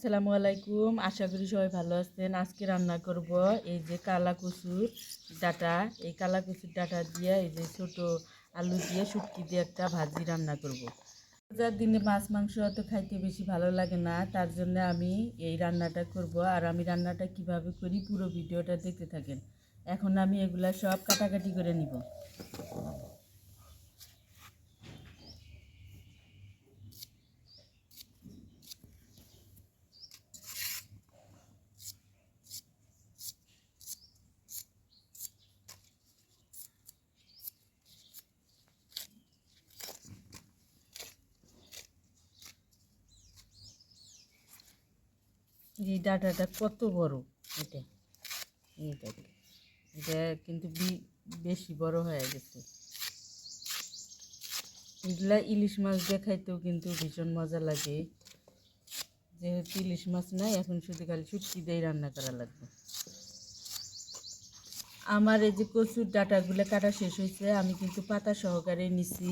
আসসালামু আলাইকুম, আশা করি সবাই ভালো আছেন। আজকে রান্না করব এই যে কালা কচুর ডাঁটা। এই কালা কচুর ডাঁটা দিয়ে এই যে ছোট আলু দিয়ে শুটকি দিয়ে একটা ভাজি রান্না করব। রোজার দিনে মাছ মাংস অত খাইতে বেশি ভালো লাগে না, তার জন্য আমি এই রান্নাটা করব। আর আমি রান্নাটা কিভাবে করি পুরো ভিডিওটা দেখতে থাকেন। এখন আমি এগুলা সব কাটাকাটি করে নিব। এই ডাঁটাটা কত বড়! এটা এইটা এটা কিন্তু বেশি বড় হয়ে গেছে। এগুলা ইলিশ মাছ দিয়ে খাইতেও কিন্তু ভীষণ মজা লাগে। যেহেতু ইলিশ মাছ নাই, এখন শুধু খালি শুটকি দিয়ে রান্না করা লাগবে। আমার এই যে কচুর ডাঁটাগুলো কাটা শেষ হয়েছে, আমি কিন্তু পাতা সহকারে নিছি।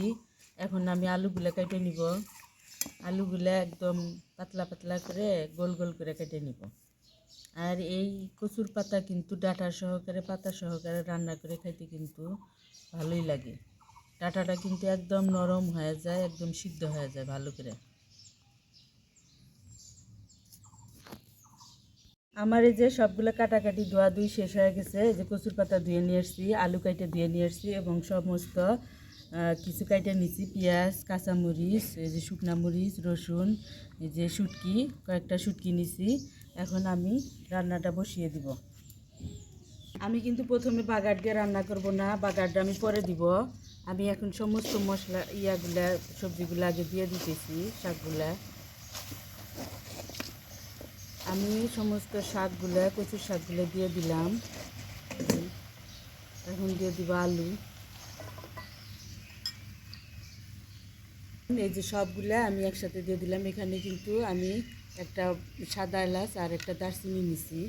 এখন আমি আলুগুলো কেটে নিব। আলুগুলো একদম পাতলা পাতলা করে গোল গোল করে কেটে নিব। আর এই কচুর পাতা কিন্তু ডাঁটা সহকারে পাতা সহকারে রান্না করে খাইতে কিন্তু ভালোই লাগে। ডাঁটাটা কিন্তু একদম নরম হয়ে যায়, একদম সিদ্ধ হয়ে যায় ভালো করে। আমার এই যে সবগুলো কাটাকাটি ধোয়া ধুই শেষ হয়ে গেছে। এই যে কচুর পাতা ধুয়ে নিয়ে এসেছি, আলু কাইটে ধুয়ে নিয়ে এসেছি এবং সমস্ত কিছু কাইটে নিচ্ছি। পেঁয়াজ, কাঁচামরিচ, এই যে শুকনা মরিচ, রসুন, এই যে শুটকি, কয়েকটা শুটকি নিছি। এখন আমি রান্নাটা বসিয়ে দিব। আমি কিন্তু প্রথমে বাগার দিয়ে রান্না করব না, বাগারটা আমি পরে দিব। আমি এখন সমস্ত মশলা ইয়াগুলা সবজিগুলো আগে দিয়ে দিতেছি। শাকগুলা আমি সমস্ত শাকগুলো কচুর শাকগুলো দিয়ে দিলাম। এখন দিয়ে দিব আলু। এই যে সবগুলা আমি একসাথে দিয়ে দিলাম। এখানে কিন্তু আমি একটা সাদা এলাচ আর একটা দারচিনি নিছি।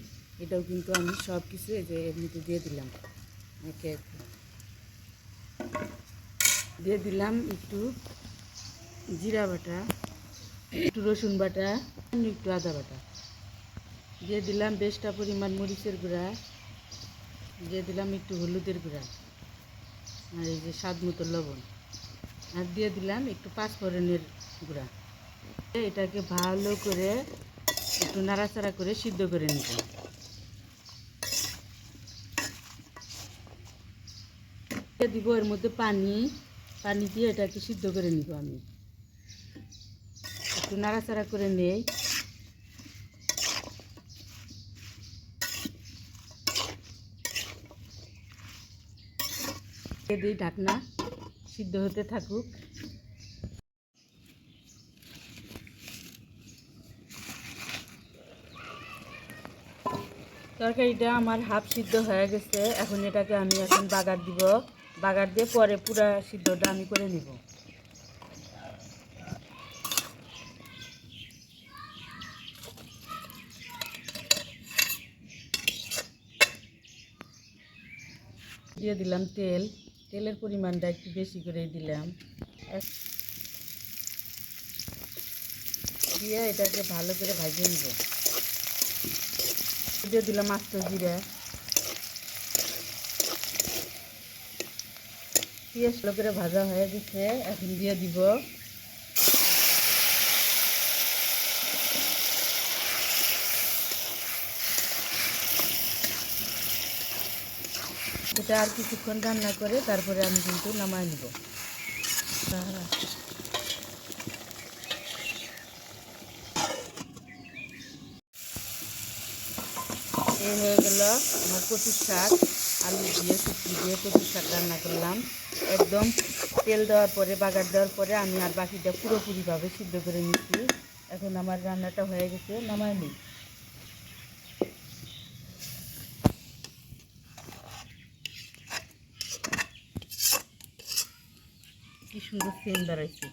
এটাও কিন্তু আমি সব কিছু এই যে এর মধ্যে দিয়ে দিলাম। একে দিয়ে দিলাম একটু জিরা বাটা, একটু রসুন বাটা, একটু আদা বাটা। দিয়ে দিলাম বেশটা পরিমাণ মরিচের গুঁড়া, দিয়ে দিলাম একটু হলুদের গুঁড়া, আর এই যে স্বাদ মতো লবণ, আর দিয়ে দিলাম একটু পাঁচফোড়নের গুঁড়া। এটাকে ভালো করে একটু নাড়াচাড়া করে সিদ্ধ করে নিব। দিব এর মধ্যে পানি, পানি দিয়ে এটাকে সিদ্ধ করে নিব। আমি একটু নাড়াচাড়া করে নেই। দিই ঢাকনা, সিদ্ধ হতে থাকুক। তরকারিটা আমার হাফ সিদ্ধ হয়ে গেছে। এখন এটাকে আমি এখন বাগার দিব। বাগার দিয়ে পরে পুরা সিদ্ধটা আমি করে নিব। দিয়ে দিলাম তেল, তেলের পরিমাণটা একটু বেশি করে দিলাম। দিয়ে এটাকে ভালো করে ভাজে নিব। দিয়ে দিলাম আস্ত জিরা, পেঁয়াজ ভালো করে ভাজা হয়ে গেছে। এখন দিয়ে দিব এটা। আর কিছুক্ষণ রান্না করে তারপরে আমি কিন্তু নামায় নিব। এই হয়ে গেল আমার কচুর শাক। আলু দিয়ে শুটকি দিয়ে কচুর শাক রান্না করলাম। একদম তেল দেওয়ার পরে বাগার দেওয়ার পরে আমি আর বাকিটা পুরোপুরিভাবে সিদ্ধ করে নিচ্ছি। এখন আমার রান্নাটা হয়ে গেছে, নামায় নিই। কি সুন্দর সেন্ট দাঁড়াইছে।